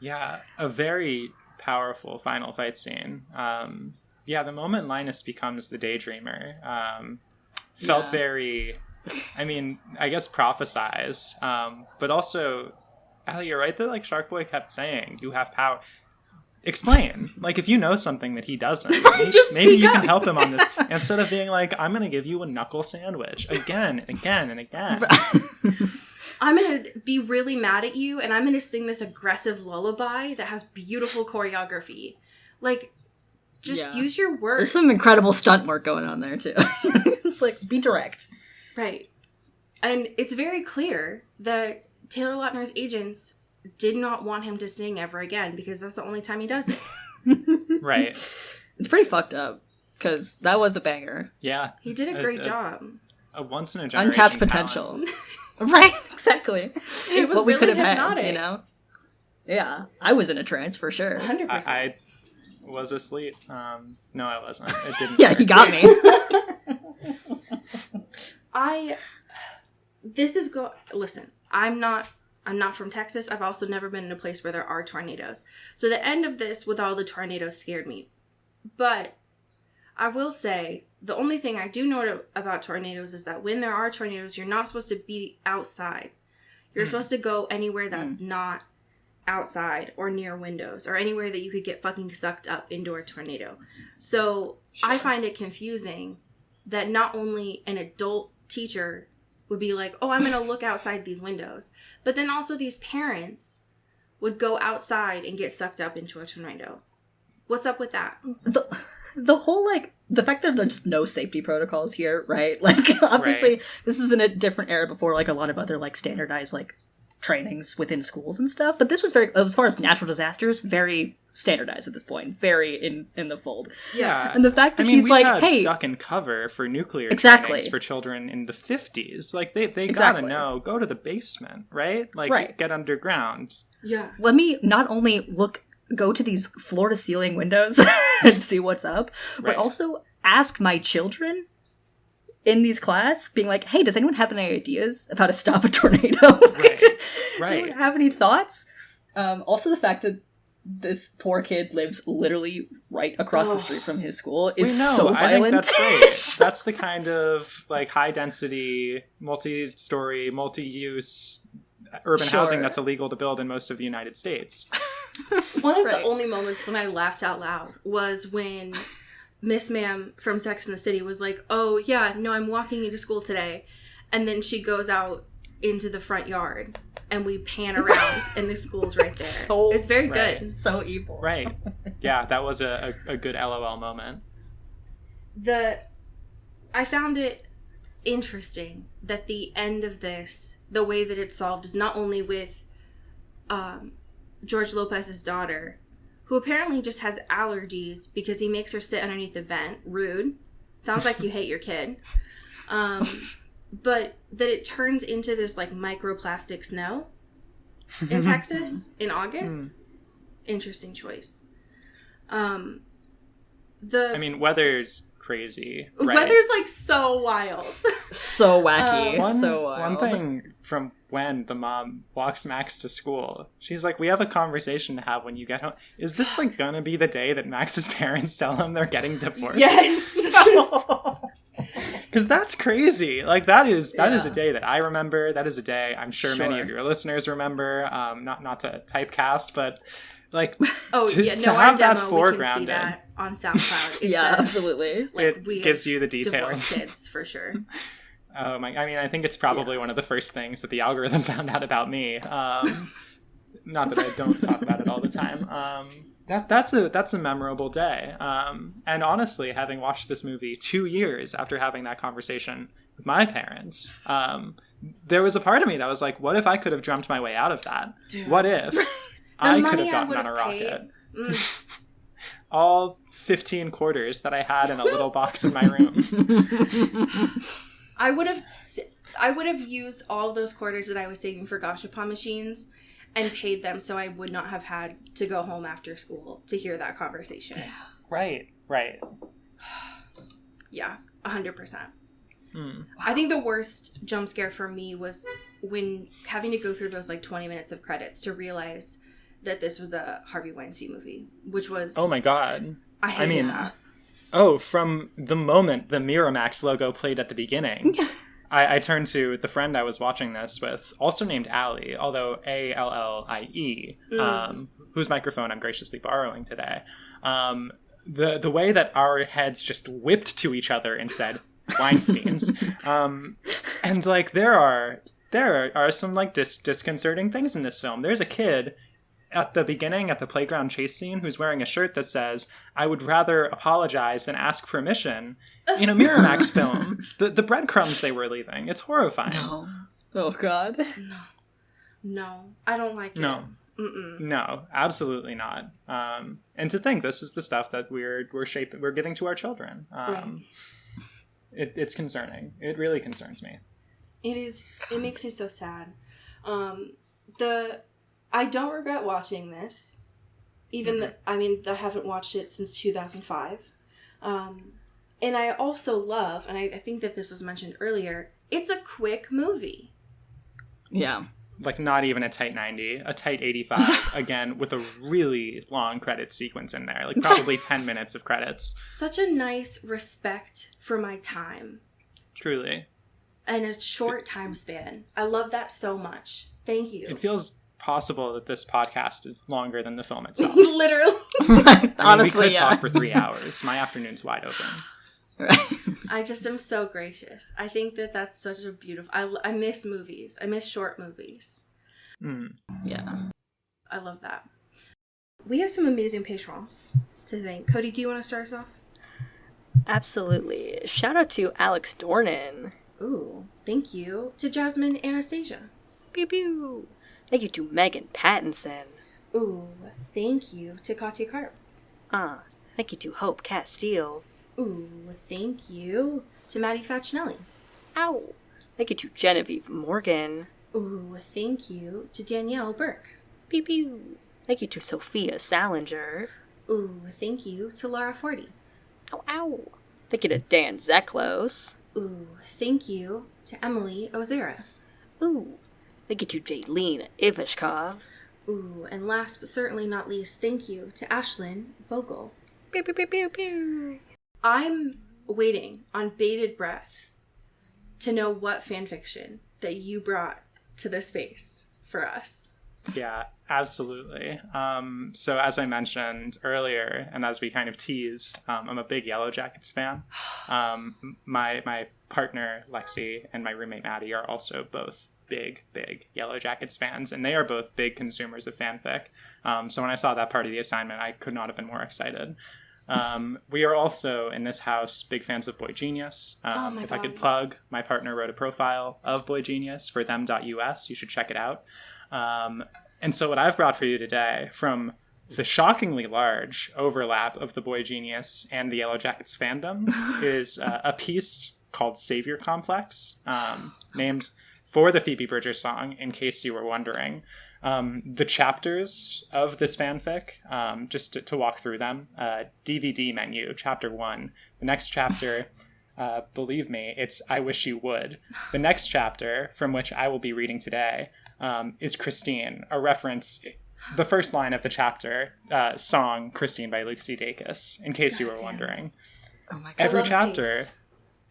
Yeah, a very powerful final fight scene. The moment Linus becomes the Daydreamer felt very, I guess prophesized, but also, Allie, you're right that, like, Sharkboy kept saying, you have power. Explain. Like, if you know something that he doesn't, maybe you can help him on this, instead of being like, I'm going to give you a knuckle sandwich again and again and again. I'm going to be really mad at you, and I'm going to sing this aggressive lullaby that has beautiful choreography. Like, just use your words. There's some incredible stunt work going on there, too. It's like, be direct. Right. And it's very clear that Taylor Lautner's agents did not want him to sing ever again, because that's the only time he does it. Right. It's pretty fucked up, because that was a banger. Yeah. He did a great job. A once-in-a-generation Untapped talent. potential. Right, exactly. It was what we really could have hypnotic. had, Yeah, I was in a trance, for sure. 100%. I was asleep. No, I wasn't. It didn't Yeah, work. he got me. Listen, I'm not from Texas. I've also never been in a place where there are tornadoes. So the end of this with all the tornadoes scared me. But I will say, the only thing I do know about tornadoes is that when there are tornadoes, you're not supposed to be outside. You're supposed to go anywhere that's not outside or near windows or anywhere that you could get fucking sucked up into a tornado. So I find it confusing that not only an adult teacher would be like, oh, I'm going to look outside these windows, but then also these parents would go outside and get sucked up into a tornado. What's up with that? The whole, like, the fact that there's no safety protocols here, right? Like, obviously, this is in a different era before, like, a lot of other, like, standardized, like, trainings within schools and stuff. But this was very, as far as natural disasters, very standardized at this point. Very in the fold. Yeah. And the fact that we like, had hey... duck and cover for nuclear exactly. trainings for children in the 50s. Like, they exactly. gotta know, go to the basement, right? Like, get underground. Yeah. Let me not only go to these floor-to-ceiling windows and see what's up, but also ask my children in these class, being like, hey, does anyone have any ideas of how to stop a tornado? Does anyone have any thoughts? Also, the fact that this poor kid lives literally right across the street from his school is so violent. I think that's great. That's the kind of, like, high-density, multi-story, multi-use urban housing that's illegal to build in most of the United States. One of the only moments when I laughed out loud was when Miss Ma'am from Sex and the City was like, oh, yeah, no, I'm walking into school today. And then she goes out into the front yard and we pan around and the school's right there. It's very good. It's so evil. Right. Yeah, that was a good LOL moment. I found it interesting that the end of this, the way that it's solved, is not only with George Lopez's daughter, who apparently just has allergies because he makes her sit underneath the vent. Rude. Sounds like you hate your kid. But that it turns into this, like, microplastic snow in Texas in August. Interesting choice. Weather's crazy, right? Weather's, like, so wild. So wacky. One thing from when the mom walks Max to school, she's like, we have a conversation to have when you get home. Is this, like, gonna be the day that Max's parents tell him they're getting divorced? Yes! Because that's crazy. Like, that is a day that I remember. That is a day I'm sure many of your listeners remember. Not to typecast, but, like, to have that foregrounded. We can see that on SoundCloud. It yeah, says, absolutely. Like, it gives you the details. Kids, for sure. Oh my! I mean, I think it's probably one of the first things that the algorithm found out about me. Not that I don't talk about it all the time. That's a memorable day. And honestly, having watched this movie 2 years after having that conversation with my parents, there was a part of me that was like, what if I could have dreamt my way out of that? Dude. What if I could have gotten on a rocket? All 15 quarters that I had in a little box in my room. I would have used all those quarters that I was saving for Gashapon machines and paid them so I would not have had to go home after school to hear that conversation. Right. Yeah, 100%. I think the worst jump scare for me was when having to go through those, like, 20 minutes of credits to realize that this was a Harvey Weinstein movie, which was... Oh my god. I mean, that. Oh, from the moment the Miramax logo played at the beginning, I turned to the friend I was watching this with, also named Allie, although Allie, whose microphone I'm graciously borrowing today. The way that our heads just whipped to each other and said, Weinsteins. And, like, there are some, like, disconcerting things in this film. There's a kid at the beginning, at the playground chase scene, who's wearing a shirt that says, I would rather apologize than ask permission, in a Miramax film. The breadcrumbs they were leaving. It's horrifying. No. Oh, God. No. I don't like it. No, absolutely not. And to think this is the stuff that we're giving to our children. It's concerning. It really concerns me. It is. It makes me so sad. I don't regret watching this. I haven't watched it since 2005. And I also love, and I think that this was mentioned earlier, it's a quick movie. Yeah. Like, not even a tight 90, a tight 85, again, with a really long credit sequence in there. Like, probably 10 minutes of credits. Such a nice respect for my time. Truly. And a short time span. I love that so much. Thank you. It feels possible that this podcast is longer than the film itself. Literally. Honestly, we could talk for 3 hours. My afternoon's wide open. Right. I just am so gracious. I think that that's such a beautiful... I miss movies. I miss short movies. Yeah. I love that. We have some amazing patrons to thank. Cody, do you want to start us off? Absolutely. Shout out to Alex Dornan. Ooh, thank you. To Jasmine Anastasia. Pew pew. Thank you to Megan Pattinson. Ooh, thank you to Katya Karp. Thank you to Hope Castile. Ooh, thank you to Maddie Facinelli. Ow. Thank you to Genevieve Morgan. Ooh, thank you to Danielle Burke. Pew pew. Thank you to Sophia Salinger. Ooh, thank you to Laura Forty. Ow ow. Thank you to Dan Zeklos. Ooh, thank you to Emily Ozera. Ooh. Thank you to Jaylene Ivashkov. Ooh, and last but certainly not least, thank you to Ashlyn Vogel. Pew pew pew pew pew. I'm waiting on bated breath to know what fanfiction that you brought to the space for us. Yeah, absolutely. So as I mentioned earlier, and as we kind of teased, I'm a big Yellow Jackets fan. My partner, Lexi, and my roommate, Maddie, are also both big Yellow Jackets fans, and they are both big consumers of fanfic. So when I saw that part of the assignment, I could not have been more excited. We are also, in this house, big fans of Boy Genius. If I could plug, my partner wrote a profile of Boy Genius for them.us. You should check it out. And so what I've brought for you today, from the shockingly large overlap of the Boy Genius and the Yellow Jackets fandom, is a piece called Savior Complex, named for the Phoebe Bridgers song, in case you were wondering. The chapters of this fanfic, just to walk through them, DVD menu, chapter 1. The next chapter, believe me, it's I Wish You Would. The next chapter, from which I will be reading today, is Christine, a reference, the first line of the chapter, song Christine by Lucy Dacus, in case you were wondering. Oh my god. Every chapter,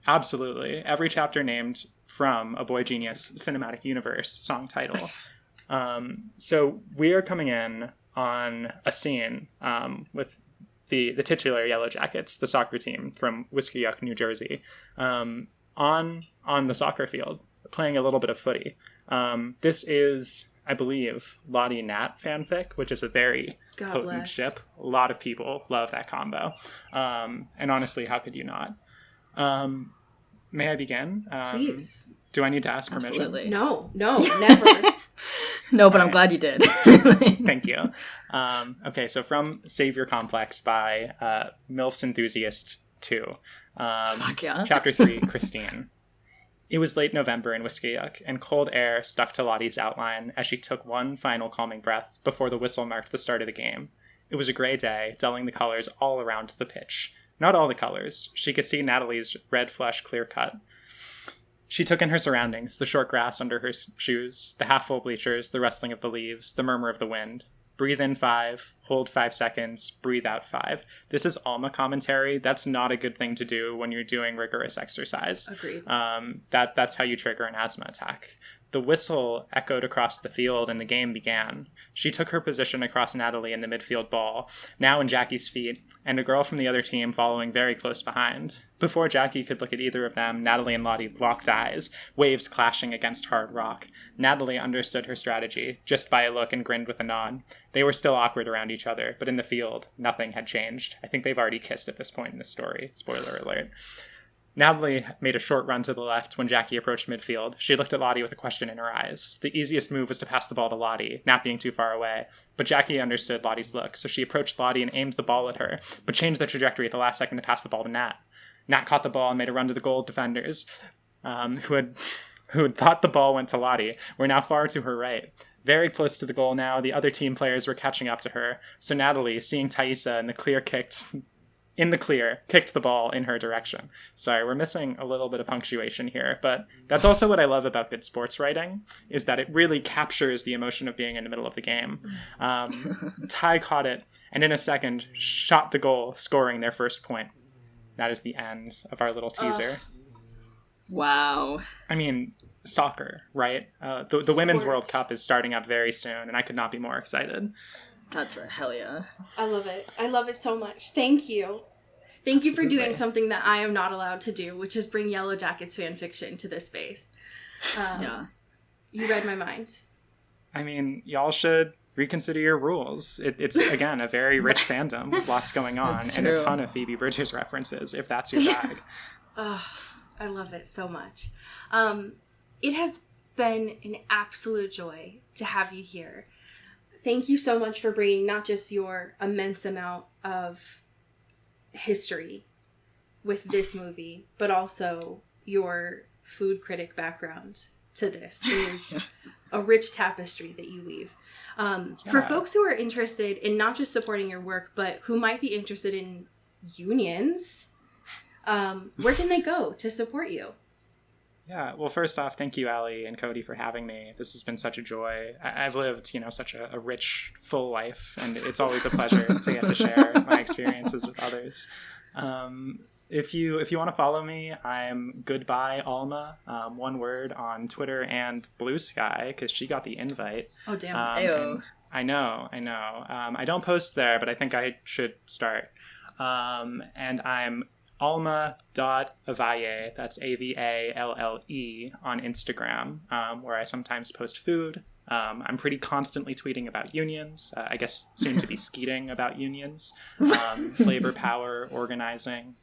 absolutely, every chapter named from a Boy Genius cinematic universe song title. So we are coming in on a scene with the titular Yellow Jackets, the soccer team from Whiskeyuck, New Jersey, on the soccer field, playing a little bit of footy. This is, I believe, Lottie Nat fanfic, which is a very potent ship. A lot of people love that combo. And honestly, how could you not? May I begin? Please. Do I need to ask permission? Absolutely. No, never. No, but I'm glad you did. Thank you. Okay, so from Savior Complex by MILF's Enthusiast 2. Fuck yeah. Chapter 3, Christine. It was late November in Whiskeyuck, and cold air stuck to Lottie's outline as she took one final calming breath before the whistle marked the start of the game. It was a gray day, dulling the colors all around the pitch. Not all the colors. She could see Natalie's red flesh clear cut. She took in her surroundings, the short grass under her shoes, the half-full bleachers, the rustling of the leaves, the murmur of the wind. Breathe in 5, hold 5 seconds, breathe out 5. This is Alma commentary. That's not a good thing to do when you're doing rigorous exercise. Agreed. That's how you trigger an asthma attack. The whistle echoed across the field and the game began. She took her position across Natalie in the midfield ball, now in Jackie's feet, and a girl from the other team following very close behind. Before Jackie could look at either of them, Natalie and Lottie locked eyes, waves clashing against hard rock. Natalie understood her strategy, just by a look, and grinned with a nod. They were still awkward around each other, but in the field, nothing had changed. I think they've already kissed at this point in the story. Spoiler alert. Natalie made a short run to the left when Jackie approached midfield. She looked at Lottie with a question in her eyes. The easiest move was to pass the ball to Lottie, not being too far away. But Jackie understood Lottie's look, so she approached Lottie and aimed the ball at her, but changed the trajectory at the last second to pass the ball to Nat. Nat caught the ball and made a run to the goal defenders, who had thought the ball went to Lottie, were now far to her right. Very close to the goal now, the other team players were catching up to her, so Natalie, seeing Thaisa in the clear, kicked the ball in her direction. Sorry, we're missing a little bit of punctuation here, but that's also what I love about good sports writing, is that it really captures the emotion of being in the middle of the game. Ty caught it, and in a second, shot the goal, scoring their first point. That is the end of our little teaser. Wow. I mean, soccer, right? The Women's World Sports. Cup is starting up very soon, and I could not be more excited. That's right. Hell yeah. I love it. I love it so much. Thank you. Thank you for doing Absolutely. something that I am not allowed to do, which is bring Yellow Jackets fan fiction to this space. Yeah. You read my mind. I mean, y'all should reconsider your rules. It's, again, a very rich fandom with lots going on That's and a true. ton of Phoebe Bridgers references, if that's your bag. Oh, I love it so much. It has been an absolute joy to have you here. Thank you so much for bringing not just your immense amount of history with this movie, but also your food critic background to this. It is a rich tapestry that you weave. For folks who are interested in not just supporting your work, but who might be interested in unions, where can they go to support you? Yeah, well, first off, thank you, Allie and Cody, for having me. This has been such a joy. I've lived, such a rich, full life, and it's always a pleasure to get to share my experiences with others. If you want to follow me, I'm Goodbye Alma, one word, on Twitter and Blue Sky, because she got the invite. Oh, damn. Ayo. And I know. I don't post there, but I think I should start. And I'm Alma.Avalle, that's Avalle, on Instagram, where I sometimes post food. I'm pretty constantly tweeting about unions, I guess soon to be skeeting about unions, labor power, organizing.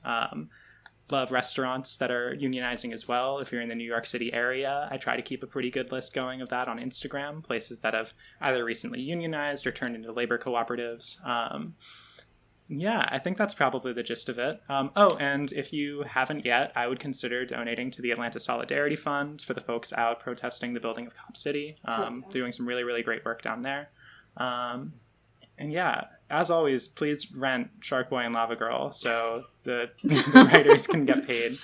Love restaurants that are unionizing as well. If you're in the New York City area, I try to keep a pretty good list going of that on Instagram, places that have either recently unionized or turned into labor cooperatives. Yeah, I think that's probably the gist of it. And if you haven't yet, I would consider donating to the Atlanta Solidarity Fund for the folks out protesting the building of Cop City, doing some really, really great work down there. And yeah, as always, please rent Sharkboy and Lavagirl so the writers can get paid.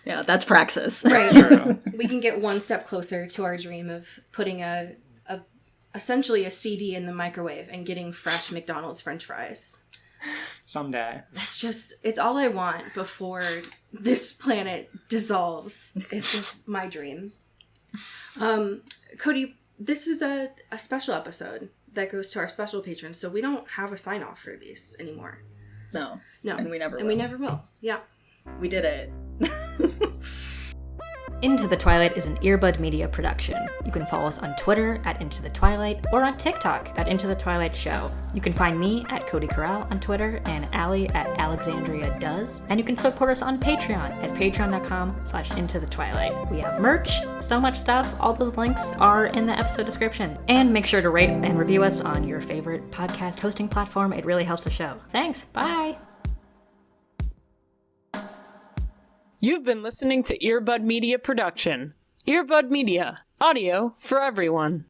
Yeah, that's praxis. Right. True. We can get one step closer to our dream of putting essentially a CD in the microwave and getting fresh McDonald's French fries. Someday. It's all I want before this planet dissolves. It's just my dream. Cody, this is a special episode that goes to our special patrons, so we don't have a sign off for these anymore. No. No. And we never will. We never will. Yeah. We did it. Into the Twilight is an Earbud Media production. You can follow us on Twitter at Into the Twilight or on TikTok at Into the Twilight Show. You can find me at Cody Corral on Twitter and Allie at Alexandria Does. And you can support us on Patreon at patreon.com/Into the Twilight. We have merch, so much stuff. All those links are in the episode description. And make sure to rate and review us on your favorite podcast hosting platform. It really helps the show. Thanks. Bye. You've been listening to Earbud Media Production. Earbud Media, audio for everyone.